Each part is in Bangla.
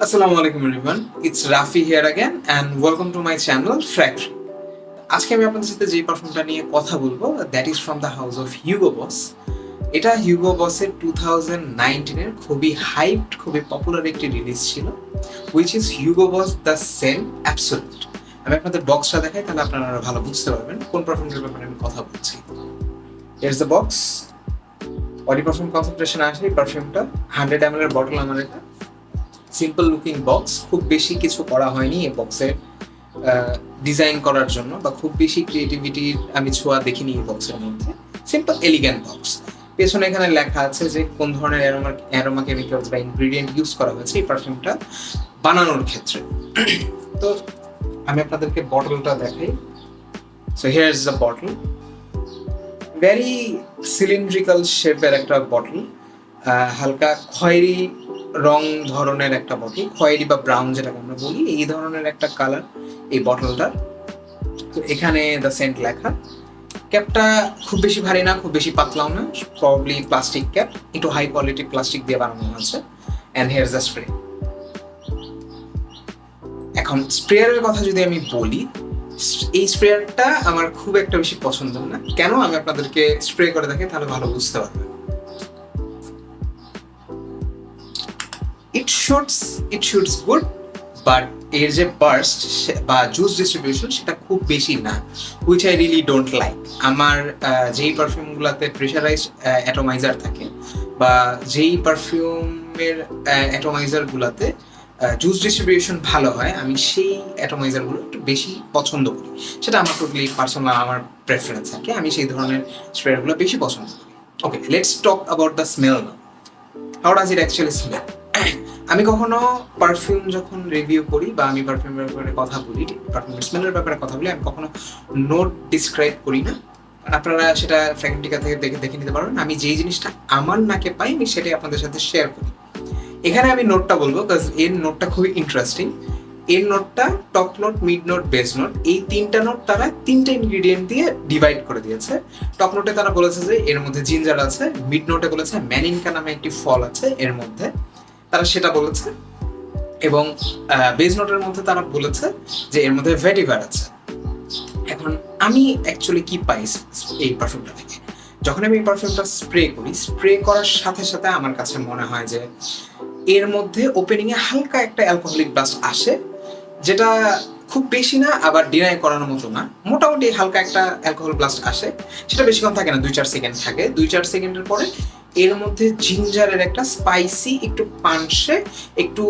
আসসালামু আলাইকুম everyone, it's Rafi here again and welcome to my channel factory. আজকে আমি আপনাদের সাথে যে পারফিউমটা নিয়ে কথা বলবো that is from the house of Hugo Boss. এটা হিউগো বসের 2019-এর খুবই হাইপড, খুবই পপুলার একটি রিলিজ ছিল, which is Hugo boss the Sen absolute. আমি আপনাদের বক্সটা দেখাই, তাহলে আপনারা ভালো বুঝতে পারবেন কোন পারফিউমটার ব্যাপারে আমি কথা বলছি। হিয়ারস the box. Body perfume concentration আসে এই পারফিউমটা 100 ml এর বটল। আমার এটা সিম্পল লুকিং বক্স, খুব বেশি কিছু করা হয়নি এই বক্সের ডিজাইন করার জন্য, বা খুব বেশি ক্রিয়েটিভিটির আমি ছোঁয়া দেখিনি এই বক্সের মধ্যে। Simple elegant box. পেছনে এখানে লেখা আছে যে কোন ধরনের অ্যারোমা কেমিক্যালস বা ইনগ্রিডিয়েন্ট ইউজ করা হয়েছে এই পারফিউমটা বানানোর ক্ষেত্রে। তো আমি আপনাদেরকে বটলটা দেখাই। So here is the bottle. Very cylindrical শেপের একটা বটল, হালকা খয়েরি রং ধরনের একটা বটল, খয়েরি বা ব্রাউন যেটাকে আমরা বলি, এই ধরনের একটা কালার এই বটলটার। তো এখানে দ্য সেন্ট লেখা। ক্যাপটা খুব বেশি ভারী না, খুব বেশি পাতলাও না, প্রবাবলি প্লাস্টিক ক্যাপ, একটু হাই কোয়ালিটি প্লাস্টিক দিয়ে বানানো হয়েছে। And here the spray. এখন স্প্রেয়ারের কথা যদি আমি বলি, এই স্প্রেয়ারটা আমার খুব একটা বেশি পছন্দ না। কেন, আমি আপনাদেরকে স্প্রে করে দেখি, তাহলে ভালো বুঝতে পারবেন। ইট শুটস গুড, বাট এর যে বার্স্ট বা জুস ডিস্ট্রিবিউশন সেটা খুব বেশি না, which I really don't like. আমার যেই পারফিউমগুলোতে প্রেশারাইজ অ্যাটোমাইজার থাকে, বা যেই পারফিউমের অ্যাটোমাইজারগুলোতে জুস ডিস্ট্রিবিউশন ভালো হয়, আমি সেই অ্যাটোমাইজারগুলো একটু বেশি পছন্দ করি। সেটা আমার টোটালি পার্সোনাল, আমার প্রেফারেন্স আর কি। আমি সেই ধরনের স্প্রেগুলো বেশি পছন্দ করি। Okay, let's talk about the smell now. How does it actually smell? আমি কখনো পারফিউম যখন রিভিউ করি বা আমি পারফিউমের ব্যাপারে কথা বলি, পারফিউমের স্মেলের ব্যাপারে কথা বলি, আমি কখনো নোট ডিসক্রাইব করি না। আপনারা সেটা ফ্র্যাগমেন্টিকা থেকে দেখে নিতে পারবেন। আমি যেই জিনিসটা আমার নাকে পাই, আমি সেটাই আপনাদের সাথে শেয়ার করি। এখানে আমি নোটটা বলবো, বিকজ এর নোটটা খুবই ইন্টারেস্টিং। এর নোটটা top note, mid note, base note, এই তিনটা নোট তারা তিনটা ইনগ্রিডিয়েন্ট দিয়ে ডিভাইড করে দিয়েছে। টপ নোটে তারা বলেছে যে এর মধ্যে জিঞ্জার আছে, মিড নোটে বলেছে ম্যানিনকা নামে একটি ফল আছে এর মধ্যে, তারা সেটা বলেছে, এবং বেস নোটের মধ্যে তারা বলেছে যে এর মধ্যে ভেটিভার আছে। এখন আমি অ্যাকচুয়ালি কি পাই এই পারফিউমটা থেকে? যখন আমি এই পারফিউমটা স্প্রে করি, স্প্রে করার সাথে সাথে আমার কাছে মনে হয় যে এর মধ্যে ওপেনিংয়ে হালকা একটা অ্যালকোহলিক ব্লাস্ট আসে, যেটা খুব বেশি না, আবার ডিনাই করানোর মতো না, মোটামুটি হালকা একটা অ্যালকোহল ব্লাস্ট আসে। সেটা বেশিক্ষণ থাকে না, 2-4 সেকেন্ড থাকে। 2-4 সেকেন্ডের পরে এর মধ্যে জিঞ্জারের একটা স্পাইসি, একটু পানসে, একটু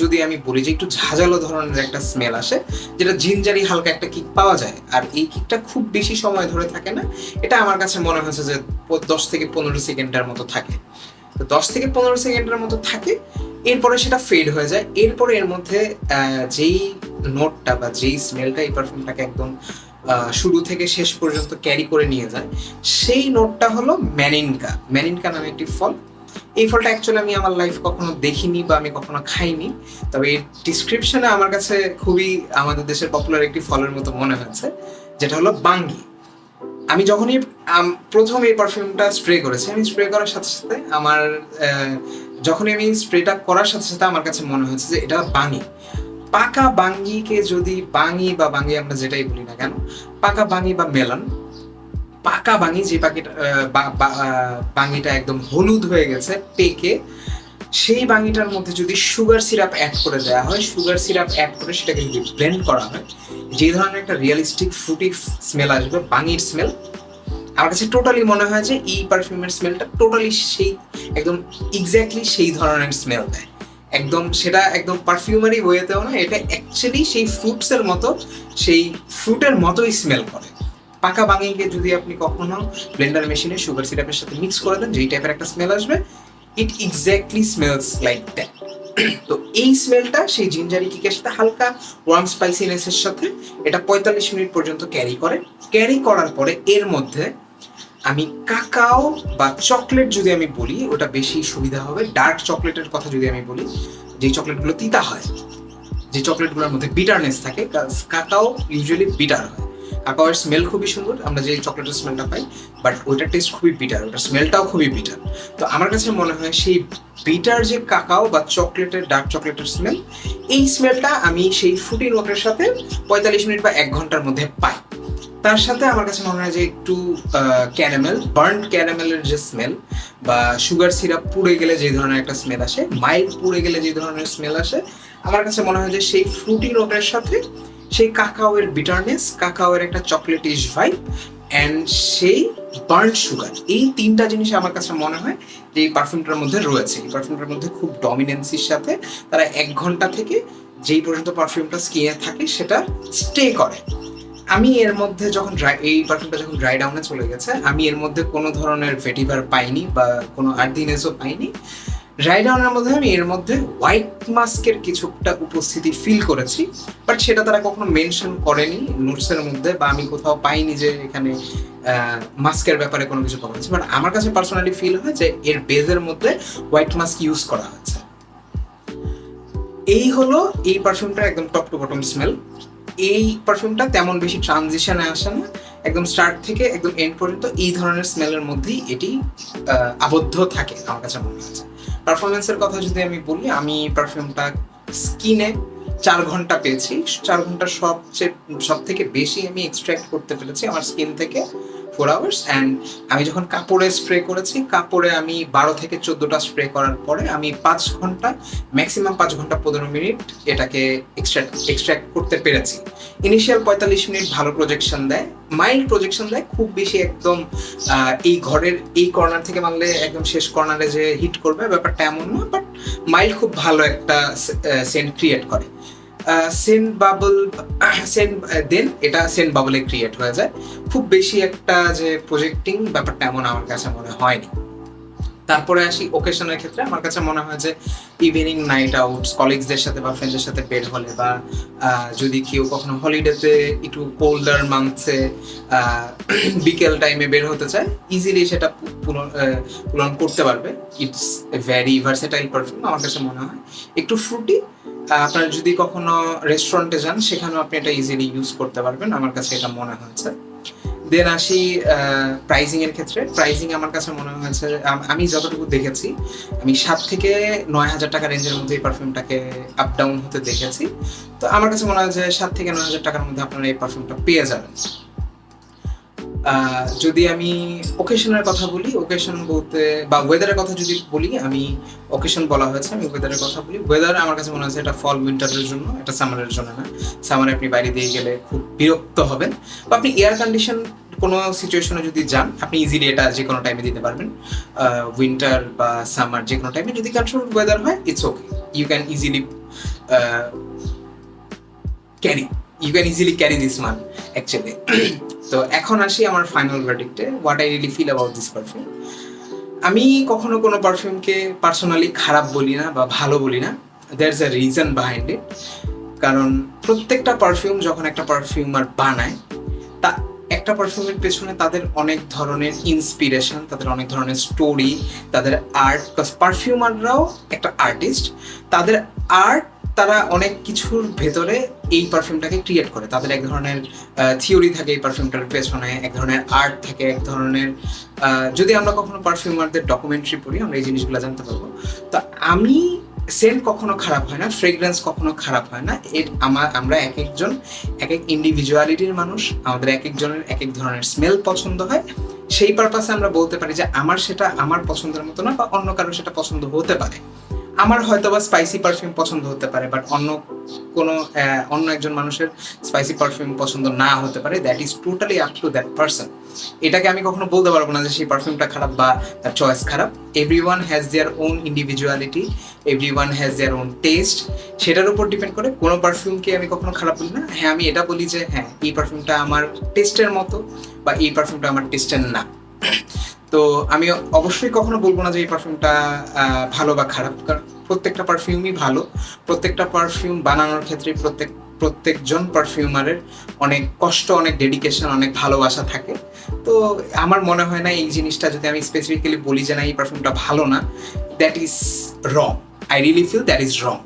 যদি আমি বলি যে একটু ঝাঁঝালো ধরনের একটা স্মেল আসে, যেটা জিঞ্জারি হালকা একটা কিক পাওয়া যায়। আর এই কিকটা খুব বেশি সময় ধরে থাকে না। এটা আমার কাছে মনে হয়েছে যে 10 থেকে 15 সেকেন্ডের মতো থাকে। তো 10 থেকে 15 সেকেন্ডের মতো থাকে, এরপরে সেটা ফেড হয়ে যায়। এরপরে এর মধ্যে যেই নোটটা বা যেই স্মেলটা এই পারফিউমটাকে একদম শুরু থেকে শেষ পর্যন্ত ক্যারি করে নিয়ে যায়, সেই নোটটা হলো ম্যানিনকা। ম্যানিনকা নামে একটি ফল। এই ফলটা অ্যাকচুয়ালি আমি আমার লাইফ কখনো দেখিনি বা আমি কখনো খাইনি, তবে এর ডিসক্রিপশনে আমার কাছে খুবই আমাদের দেশের পপুলার একটি ফলের মতো মনে হয়েছে, যেটা হলো বাঙ্গি। আমি যখনই প্রথম এই পারফিউমটা স্প্রে করেছি, আমি স্প্রে করার সাথে সাথে আমার যখনই আমি স্প্রেটা করার সাথে সাথে আমার কাছে মনে হয়েছে যে এটা বাঙ্গি। পাকা বাঙ্গিকে যদি বাঙ্গি বা বাঙ্গি আমরা যেটাই বলি না কেন, পাকা বাঙ্গি বা মেলন, পাকা বাঙ্গি যে বাঙ্গিটা একদম হলুদ হয়ে গেছে পেকে, সেই বাঙ্গিটার মধ্যে যদি সুগার সিরাপ অ্যাড করে দেওয়া হয়, সুগার সিরাপ অ্যাড করে সেটাকে যদি ব্লেন্ড করা হয়, যে ধরনের একটা রিয়েলিস্টিক ফ্রুটি স্মেল আসবে, বাঙ্গির স্মেল, আমার কাছে টোটালি মনে হয় যে এই পারফিউমের স্মেলটা টোটালি সেই একদম এক্স্যাক্টলি সেই ধরনের স্মেল দেয়। একদম সেটা একদম পারফিউমারি ওয়েতেও না, এটা অ্যাকচুয়ালি সেই ফ্রুটসের মতো, সেই ফ্রুটের মতোই স্মেল করে। পাকা বাঙ্গিকে যদি আপনি কখনো ব্লেন্ডার মেশিনে সুগার সিরাপের সাথে মিক্স করে দেন, যেই টাইপের একটা স্মেল আসবে, ইট এক্স্যাক্টলি স্মেলস লাইক দ্যাট। তো এই স্মেলটা সেই জিঞ্জারি কিকের সাথে হালকা ওয়ার্ম স্পাইসিনেসের সাথে এটা 45 মিনিট পর্যন্ত ক্যারি করে। ক্যারি করার পরে এর মধ্যে আমি কাকাও বা চকলেট যদি আমি বলি, ওটা বেশি সুবিধা হবে। ডার্ক চকলেটের কথা যদি আমি বলি, যে চকলেটগুলো তিতা হয়, যে চকলেটগুলোর মধ্যে বিটারনেস থাকে, কাকাও ইউজুয়ালি বিটার হয়, কাকাওয়ের স্মেল খুবই সুন্দর, আমরা যে চকলেটের স্মেলটা পাই, বাট ওইটার টেস্ট খুবই বিটার, ওটার স্মেলটাও খুবই বিটার। তো আমার কাছে মনে হয় সেই বিটার যে কাকাও বা চকলেটের, ডার্ক চকলেটের স্মেল, এই স্মেলটা আমি সেই ফ্রুটি নোটের সাথে 45 মিনিট বা 1 ঘন্টার মধ্যে পাই। তার সাথে আমার কাছে মনে হয় যে একটু ক্যারামেল, বার্ন ক্যারামেলের যে স্মেল, বা সুগার সিরাপ পুড়ে গেলে যে ধরনের একটা স্মেল আসে, মাইল্ড পুড়ে গেলে যে ধরনের স্মেল আসে, আমার কাছে মনে হয় যে সেই ফ্রুটি নোটের সাথে সেই কাকাওয়ের বিটারনেস, কাকাওয়ের একটা চকলেটিশ ভাইব, অ্যান্ড সেই বার্ন সুগার, এই 3টা জিনিস আমার কাছে মনে হয় যে এই পারফিউমটার মধ্যে রয়েছে। এই পারফিউমটার মধ্যে খুব ডমিনেন্সির সাথে তারা 1 ঘন্টা থেকে যেই পর্যন্ত পারফিউমটা স্কিনে থাকে সেটা স্টে করে। আমি এর মধ্যে যখন এই পারফিউমটা যখন ড্রাই ডাউনে চলে গেছে, আমি এর মধ্যে কোনো ধরনের ভেটিভার পাইনি বা কোনো আর্দিনেসও পাইনি। ড্রাই ডাউনের মধ্যে আমি এর মধ্যে হোয়াইট মাস্কের কিছুটা উপস্থিতি ফিল করেছি, বাট সেটা তারা কখনো মেনশন করেনি নোটসের মধ্যে, বা আমি কোথাও পাইনি যে এখানে মাস্কের ব্যাপারে কোনো কিছু বলা হয়েছে। বাট আমার কাছে পার্সোনালি ফিল হয় যে এর বেজের মধ্যে হোয়াইট মাস্ক ইউজ করা হয়েছে। এই হলো এই পারফিউমটার একদম টপ টু বটম স্মেল। এই পারফিউমটা তেমন বেশি ট্রানজিশনে আসে না, একদম স্টার্ট থেকে একদম এন্ড পর্যন্ত এই ধরনের স্মেলের মধ্যেই এটি আবদ্ধ থাকে আমার কাছে মনে হচ্ছে। পারফরমেন্সের কথা যদি আমি বলি, আমি পারফিউমটা স্কিনে 4 ঘন্টা পেয়েছি। 4 ঘন্টা সব থেকে বেশি আমি এক্সট্র্যাক্ট করতে পেরেছি আমার স্কিন থেকে 4 আওয়ার্স। অ্যান্ড আমি যখন কাপড়ে স্প্রে করেছি, কাপড়ে আমি 12 থেকে 14টা স্প্রে করার পরে আমি 5 ঘন্টা, ম্যাক্সিমাম 5 ঘন্টা 15 মিনিট এটাকে এক্সট্র্যাক্ট করতে পেরেছি। ইনিশিয়াল 45 মিনিট ভালো প্রজেকশন দেয়, মাইল্ড প্রজেকশন দেয়, খুব বেশি একদম এই ঘরের এই কর্নার থেকে মারলে একদম শেষ কর্নারে যে হিট করবে ব্যাপারটা এমন না, বাট মাইল্ড খুব ভালো একটা সেন্ট ক্রিয়েট করে। সেন্ট বাবল দেন এটা সেন্ট বাবলে ক্রিয়েট হয়ে যায়। খুব বেশি একটা যে প্রজেক্টিং ব্যাপারটা এমন আমার কাছে মনে হয়নি। তারপরে আসি ওকেশনের ক্ষেত্রে, আমার কাছে মনে হয় যে ইভিনিং নাইট আউটস, কলিগসদের সাথে বা ফ্রেন্ডসদের সাথে বের হলে, বা যদি কেউ কখনো হলিডেতে একটু কোল্ডার মান্থসে বিকেল টাইমে বের হতে চায়, ইজিলি সেটা পূরণ করতে পারবে। It's a very versatile perfume আমার কাছে মনে হয়। একটু ফ্রুটি, আপনার যদি কখনো রেস্টুরেন্টে যান সেখানেও আপনি এটা ইজিলি ইউজ করতে পারবেন, আমার কাছে এটা মনে হয়েছে। দেন আসি প্রাইজিং এর ক্ষেত্রে। প্রাইজিং আমার কাছে মনে হয়েছে, আমি যতটুকু দেখেছি, আমি 7 থেকে 9,000 টাকা রেঞ্জের মধ্যে এই পারফিউমটাকে আপ ডাউন হতে দেখেছি। তো আমার কাছে মনে হয় যে 7 থেকে 9,000 টাকার মধ্যে আপনারা এই পারফিউমটা পেয়ে যাবেন। যদি আমি ওকেশনের কথা বলি, ওকেশন বলতে বা ওয়েদারের কথা যদি বলি, আমি ওকেশন বলা হয়েছে, আমি ওয়েদারের কথা বলি। ওয়েদার আমার কাছে মনে হচ্ছে এটা ফল উইন্টারের জন্য, এটা সামারের জন্য না। সামারে আপনি বাইরে দিয়ে গেলে খুব বিরক্ত হবেন, বা আপনি এয়ার কন্ডিশন কোনো সিচুয়েশনে যদি যান, আপনি ইজিলি এটা যে কোনো টাইমে দিতে পারবেন। উইন্টার বা সামার যে কোনো টাইমে যদি কন্ট্রোল ওয়েদার হয়, it's okay, you can easily carry this man actually. তো এখন আসি আমার ফাইনাল ভার্ডিক্টে, what I really feel about this perfume. আমি কখনো কোনো পারফিউমকে পার্সোনালি খারাপ বলি না বা ভালো বলি না, there is a reason behind it. কারণ প্রত্যেকটা পারফিউম যখন একটা পারফিউমার বানায়, তা একটা পারফিউমের পেছনে তাদের অনেক ধরনের ইন্সপিরেশন, তাদের অনেক ধরনের স্টোরি, তাদের আর্ট, প্লাস পারফিউমাররাও একটা আর্টিস্ট, তাদের আর্ট, তারা অনেক কিছুর ভেতরে এই পারফিউমটাকে ক্রিয়েট করে। তাদের এক ধরনের থিওরি থাকে এই পারফিউমটার পেছনে, এক ধরনের আর্ট থাকে, এক ধরনের যদি আমরা কখনো পারফিউমারদের ডকুমেন্টারি পড়ি, আমরা এই জিনিসগুলো জানতে পারবো। তো আমি সেন্ট কখনো খারাপ হয় না, ফ্রেগ্রেন্স কখনো খারাপ হয় না। আমরা এক একজন এক এক ইন্ডিভিজুয়ালিটির মানুষ, আমাদের এক একজনের এক এক ধরনের স্মেল পছন্দ হয়। সেই পারপাসে আমরা বলতে পারি যে আমার সেটা আমার পছন্দের মতো না, বা অন্য কারো সেটা পছন্দ হতে পারে। আমার হয়তো বা স্পাইসি পারফিউম পছন্দ হতে পারে, বাট অন্য একজন মানুষের স্পাইসি পারফিউম পছন্দ না হতে পারে। That is totally up to that person. এটাকে আমি কখনো বলতে পারবো না যে সেই পারফিউমটা খারাপ বা তার চয়েস খারাপ। Everyone has their own individuality, everyone has their own test. সেটার উপর ডিপেন্ড করে কোনো পারফিউমকে আমি কখনো খারাপ বলি না। হ্যাঁ, আমি এটা বলি যে হ্যাঁ, এই পারফিউমটা আমার টেস্টের মতো, বা এই পারফিউমটা আমার টেস্টের না। তো আমি অবশ্যই কখনো বলবো না যে এই পারফিউমটা ভালো বা খারাপ, কারণ প্রত্যেকটা পারফিউমই ভালো। প্রত্যেকটা পারফিউম বানানোর ক্ষেত্রে প্রত্যেকজন পারফিউমারের অনেক কষ্ট, অনেক ডেডিকেশন, অনেক ভালোবাসা থাকে। তো আমার মনে হয় না এই জিনিসটা যদি আমি স্পেসিফিক্যালি বলি যে না এই পারফিউমটা ভালো না, that is wrong. I really feel that is wrong.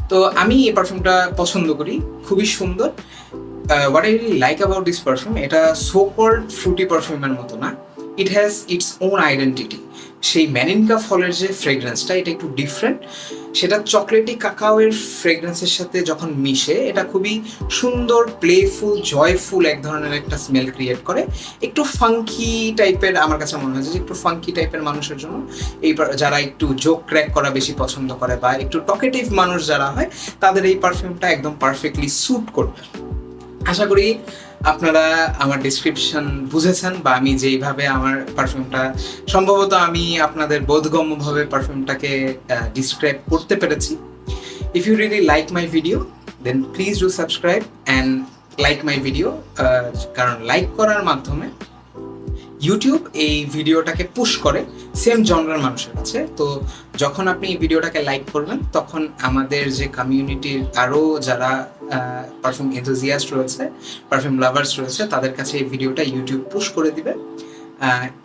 তো আমি এই পারফিউমটা পছন্দ করি, খুবই সুন্দর। what I really like about this perfume, এটা so called fruity perfume এর মতো না, it has its own identity. সেই ম্যানিনকা ফলের যে ফ্রেগরেন্সটা এটা একটু ডিফারেন্ট, সেটা চকলেটি কাকাওয়ের ফ্রেগরেন্সের সাথে যখন মিশে এটা খুবই সুন্দর, প্লেফুল, জয়ফুল এক ধরনের একটা স্মেল ক্রিয়েট করে। একটু ফাঙ্কি টাইপের, আমার কাছে মনে হয়েছে যে একটু ফাঙ্কি টাইপের মানুষের জন্য, এই যারা একটু জোক ক্র্যাক করা বেশি পছন্দ করে বা একটু টকেটিভ মানুষ যারা হয়, তাদের এই পারফিউমটা একদম পারফেক্টলি স্যুট করবে। আশা করি আপনারা আমার ডিসক্রিপশন বুঝেছেন, বা আমি যেইভাবে আমার পারফিউমটা, সম্ভবত আমি আপনাদের বোধগম্যভাবে পারফিউমটাকে ডিসক্রাইব করতে পেরেছি। If you really like my video then please do subscribe and like my video, কারণ লাইক করার মাধ্যমে ইউটিউব এই ভিডিওটাকে পুশ করে সেম জনরার মানুষের কাছে। তো যখন আপনি এই ভিডিওটাকে লাইক করবেন তখন আমাদের যে কমিউনিটির আরও যারা পারফিউম এনথুজিয়াস্ট রয়েছে, পারফিউম লাভার্স রয়েছে, তাদের কাছে এই ভিডিওটা ইউটিউব পুশ করে দিবে।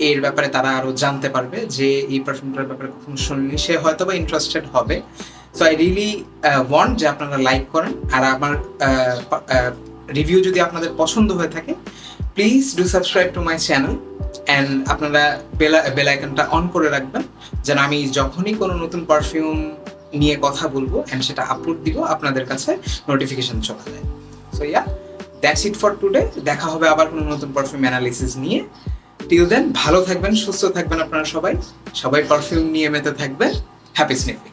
এর ব্যাপারে তারা আরও জানতে পারবে যে এই পারফিউমটার ব্যাপারে কখনো শুনিনি, সে হয়তো বা ইন্টারেস্টেড হবে। সো আই রিয়েলি ওয়ান্ট যে আপনারা লাইক করেন, আর আমার রিভিউ যদি আপনাদের পছন্দ হয়ে থাকে please do subscribe to my channel and আপনারা বেল আইকনটা অন করে রাখবেন, যেন আমি যখনই কোনো নতুন পারফিউম নিয়ে কথা বলবো অ্যান্ড সেটা আপলোড দিব আপনাদের কাছে নোটিফিকেশন চলে যায়। So yeah, that's it for today. দেখা হবে আবার কোনো নতুন পারফিউম অ্যানালিসিস নিয়ে। টিল দেন ভালো থাকবেন, সুস্থ থাকবেন আপনারা সবাই পারফিউম নিয়ে মেতে থাকবেন। Happy sniffing.